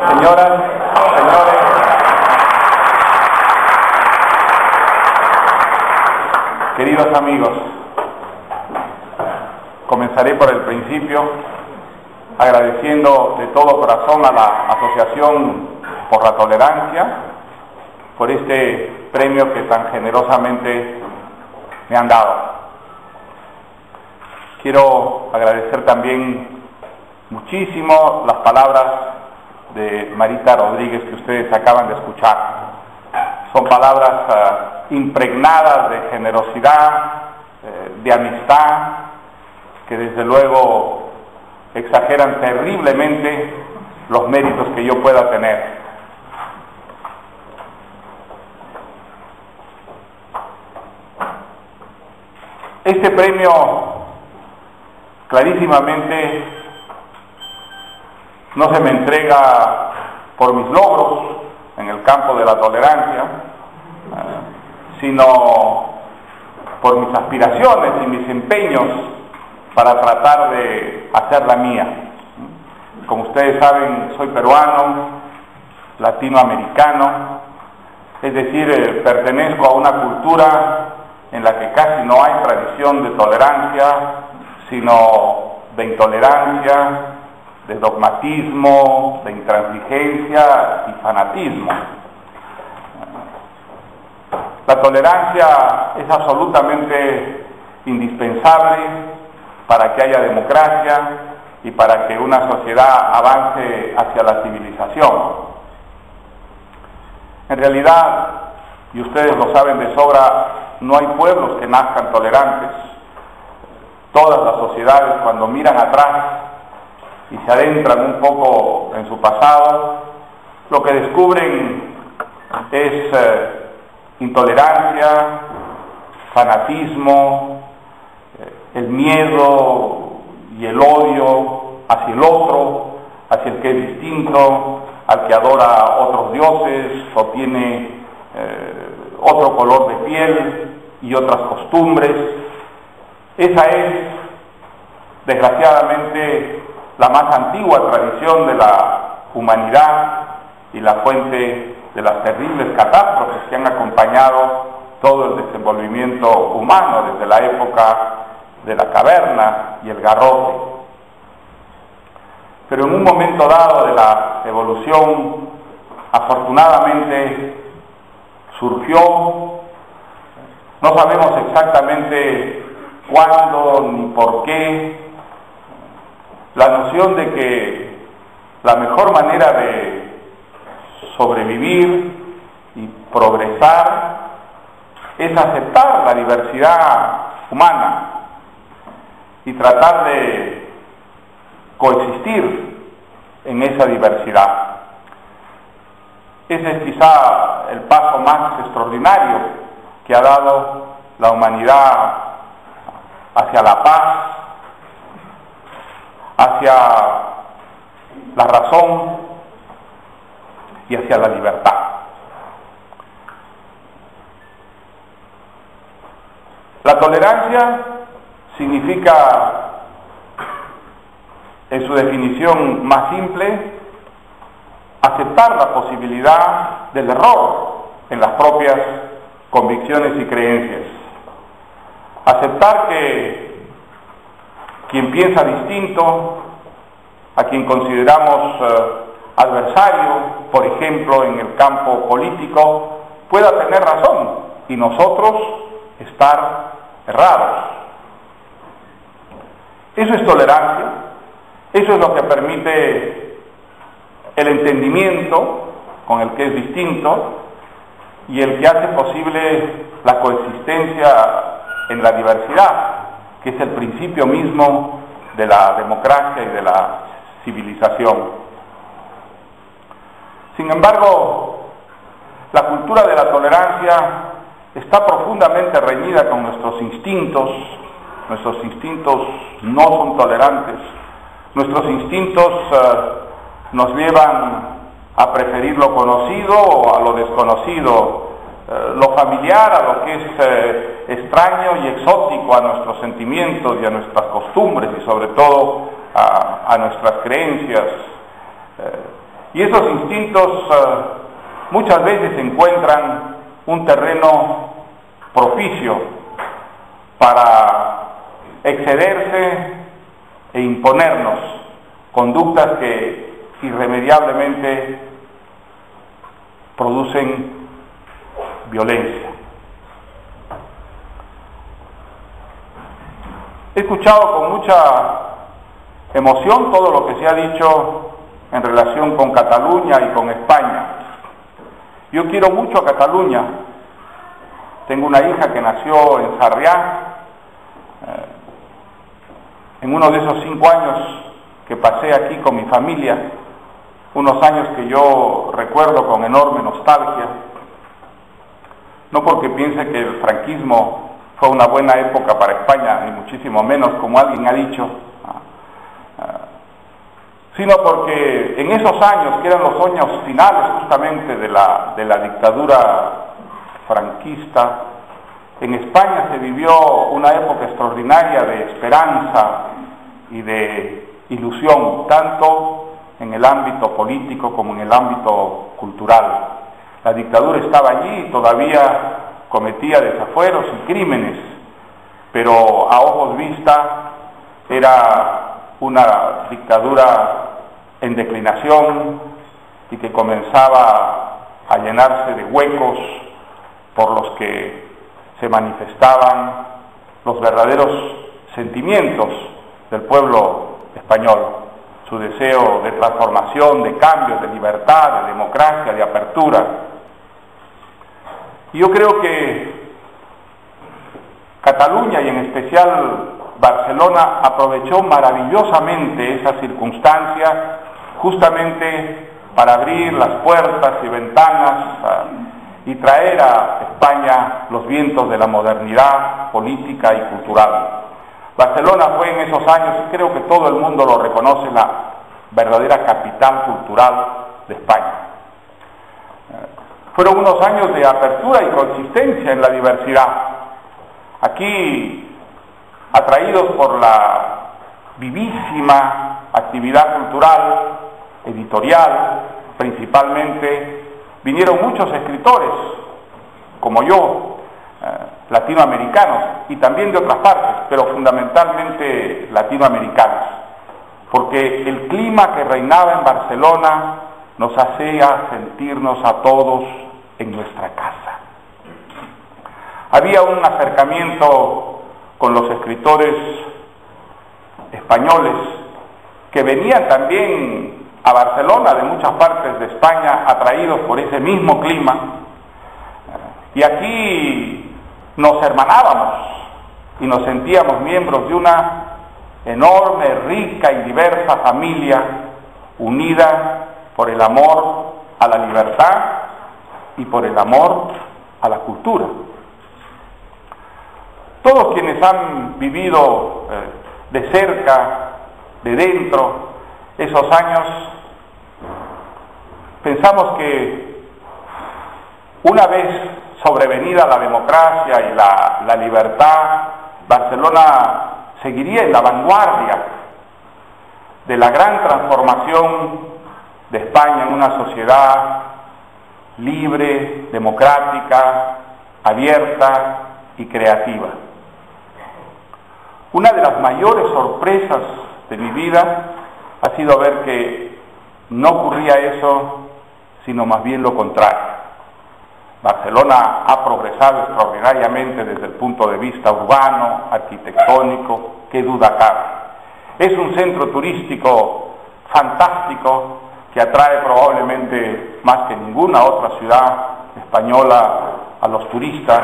Señoras, señores, queridos amigos, comenzaré por el principio agradeciendo de todo corazón a la Asociación por la Tolerancia por este premio que tan generosamente me han dado. Quiero agradecer también muchísimo las palabras de Marita Rodríguez que ustedes acaban de escuchar. Son palabras impregnadas de generosidad, de amistad, que desde luego exageran terriblemente los méritos que yo pueda tener. Este premio clarísimamente no se me entrega por mis logros en el campo de la tolerancia, sino por mis aspiraciones y mis empeños para tratar de hacerla mía. Como ustedes saben, soy peruano, latinoamericano, es decir, pertenezco a una cultura en la que casi no hay tradición de tolerancia, sino de intolerancia, de dogmatismo, de intransigencia y fanatismo. La tolerancia es absolutamente indispensable para que haya democracia y para que una sociedad avance hacia la civilización. En realidad, y ustedes lo saben de sobra, no hay pueblos que nazcan tolerantes. Todas las sociedades, cuando miran atrás y se adentran un poco en su pasado, lo que descubren es intolerancia, fanatismo, el miedo y el odio hacia el otro, hacia el que es distinto, al que adora otros dioses o tiene otro color de piel y otras costumbres. Esa es, desgraciadamente, la más antigua tradición de la humanidad y la fuente de las terribles catástrofes que han acompañado todo el desenvolvimiento humano desde la época de la caverna y el garrote. Pero en un momento dado de la evolución, afortunadamente surgió, no sabemos exactamente cuándo ni por qué, la noción de que la mejor manera de sobrevivir y progresar es aceptar la diversidad humana y tratar de coexistir en esa diversidad. Ese es quizá el paso más extraordinario que ha dado la humanidad hacia la paz, hacia la razón y hacia la libertad. La tolerancia significa, en su definición más simple, aceptar la posibilidad del error en las propias convicciones y creencias. Aceptar que quien piensa distinto, a quien consideramos adversario, por ejemplo, en el campo político, pueda tener razón y nosotros estar errados. Eso es tolerancia, eso es lo que permite el entendimiento con el que es distinto y el que hace posible la coexistencia en la diversidad, que es el principio mismo de la democracia y de la civilización. Sin embargo, la cultura de la tolerancia está profundamente reñida con nuestros instintos no son tolerantes, nuestros instintos nos llevan a preferir lo conocido o a lo desconocido, lo familiar a lo que es extraño y exótico a nuestros sentimientos y a nuestras costumbres y sobre todo a nuestras creencias. Y esos instintos muchas veces encuentran un terreno propicio para excederse e imponernos conductas que irremediablemente producen violencia. He escuchado con mucha emoción todo lo que se ha dicho en relación con Cataluña y con España. Yo quiero mucho a Cataluña. Tengo una hija que nació en Sarriá. En uno de esos 5 años que pasé aquí con mi familia, unos años que yo recuerdo con enorme nostalgia, no porque piense que el franquismo fue una buena época para España, ni muchísimo menos, como alguien ha dicho, sino porque en esos años, que eran los años finales justamente de la dictadura franquista, en España se vivió una época extraordinaria de esperanza y de ilusión, tanto en el ámbito político como en el ámbito cultural. La dictadura estaba allí y todavía cometía desafueros y crímenes, pero a ojos vista era una dictadura en declinación y que comenzaba a llenarse de huecos por los que se manifestaban los verdaderos sentimientos del pueblo español, su deseo de transformación, de cambio, de libertad, de democracia, de apertura. Y yo creo que Cataluña y en especial Barcelona aprovechó maravillosamente esa circunstancia justamente para abrir las puertas y ventanas y traer a España los vientos de la modernidad política y cultural. Barcelona fue en esos años, y creo que todo el mundo lo reconoce, la verdadera capital cultural de España. Fueron unos años de apertura y consistencia en la diversidad. Aquí, atraídos por la vivísima actividad cultural, editorial, principalmente, vinieron muchos escritores, como yo, latinoamericanos, y también de otras partes, pero fundamentalmente latinoamericanos, porque el clima que reinaba en Barcelona nos hacía sentirnos a todos en nuestra casa. Había un acercamiento con los escritores españoles que venían también a Barcelona de muchas partes de España atraídos por ese mismo clima, y aquí nos hermanábamos y nos sentíamos miembros de una enorme, rica y diversa familia unida por el amor a la libertad y por el amor a la cultura. Todos quienes han vivido de cerca, de dentro, esos años, pensamos que una vez sobrevenida la democracia y la libertad, Barcelona seguiría en la vanguardia de la gran transformación de España en una sociedad libre, democrática, abierta y creativa. Una de las mayores sorpresas de mi vida ha sido ver que no ocurría eso, sino más bien lo contrario. Barcelona ha progresado extraordinariamente desde el punto de vista urbano, arquitectónico, qué duda cabe. Es un centro turístico fantástico que atrae probablemente más que ninguna otra ciudad española a los turistas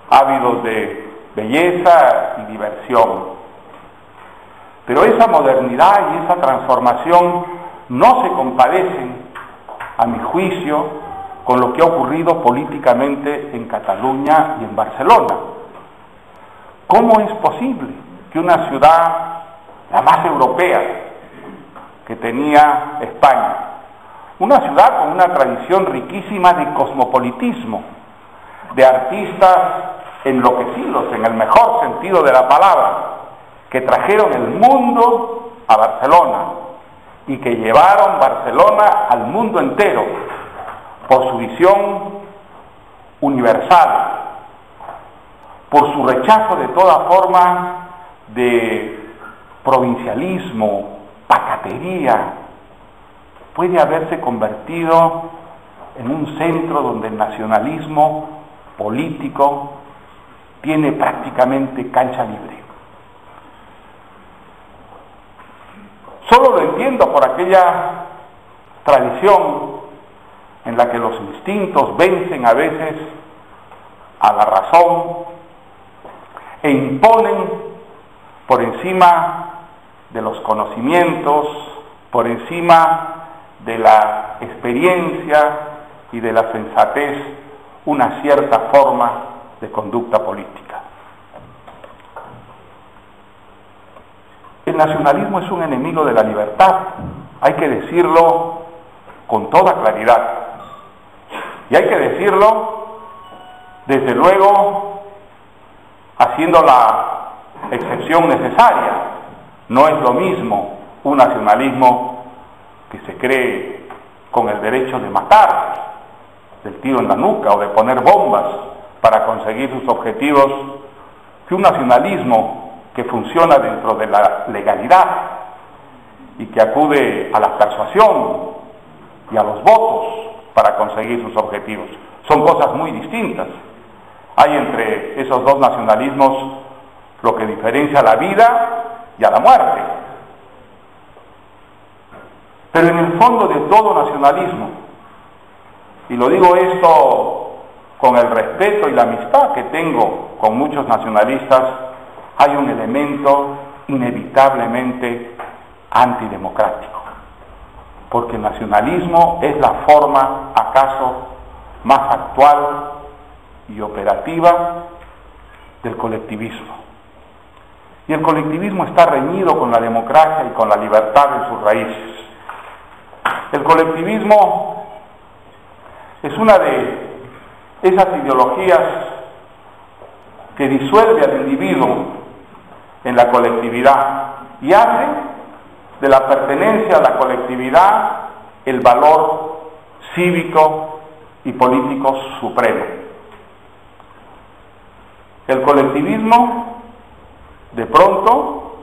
ávidos de belleza y diversión. Pero esa modernidad y esa transformación no se compadecen, a mi juicio, con lo que ha ocurrido políticamente en Cataluña y en Barcelona. ¿Cómo es posible que una ciudad, la más europea que tenía España, una ciudad con una tradición riquísima de cosmopolitismo, de artistas enloquecidos en el mejor sentido de la palabra, que trajeron el mundo a Barcelona y que llevaron Barcelona al mundo entero por su visión universal, por su rechazo de toda forma de provincialismo, pacatería, puede haberse convertido en un centro donde el nacionalismo político tiene prácticamente cancha libre. Solo lo entiendo por aquella tradición en la que los instintos vencen a veces a la razón e imponen por encima de los conocimientos, por encima de la experiencia y de la sensatez, una cierta forma de conducta política. El nacionalismo es un enemigo de la libertad, hay que decirlo con toda claridad. Y hay que decirlo, desde luego, haciendo la excepción necesaria. No es lo mismo un nacionalismo que se cree con el derecho de matar, del tiro en la nuca o de poner bombas para conseguir sus objetivos, que un nacionalismo que funciona dentro de la legalidad y que acude a la persuasión y a los votos para conseguir sus objetivos. Son cosas muy distintas. Hay entre esos dos nacionalismos lo que diferencia a la vida y a la muerte. Pero en el fondo de todo nacionalismo, y lo digo esto con el respeto y la amistad que tengo con muchos nacionalistas, hay un elemento inevitablemente antidemocrático, porque el nacionalismo es la forma, acaso, más actual y operativa del colectivismo. Y el colectivismo está reñido con la democracia y con la libertad en sus raíces. El colectivismo es una de esas ideologías que disuelve al individuo en la colectividad y hace de la pertenencia a la colectividad el valor cívico y político supremo. El colectivismo de pronto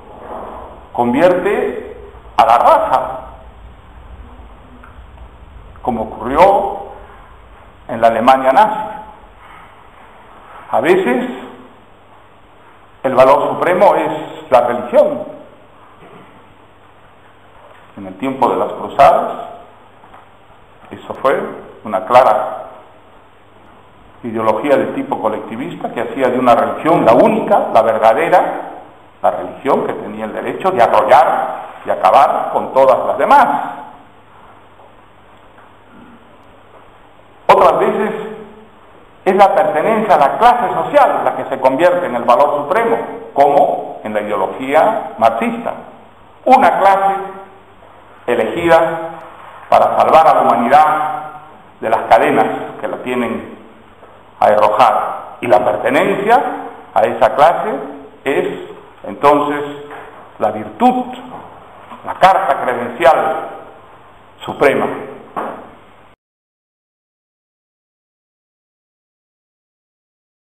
convierte a la raza, como ocurrió en la Alemania nazi. A veces el valor supremo es la religión. En el tiempo de las cruzadas, eso fue una clara ideología de tipo colectivista que hacía de una religión la única, la verdadera, la religión que tenía el derecho de arrollar y acabar con todas las demás. Otras veces es la pertenencia a la clase social la que se convierte en el valor supremo, como en la ideología marxista. Una clase elegida para salvar a la humanidad de las cadenas que la tienen arrojada. Y la pertenencia a esa clase es entonces la virtud, la carta credencial suprema.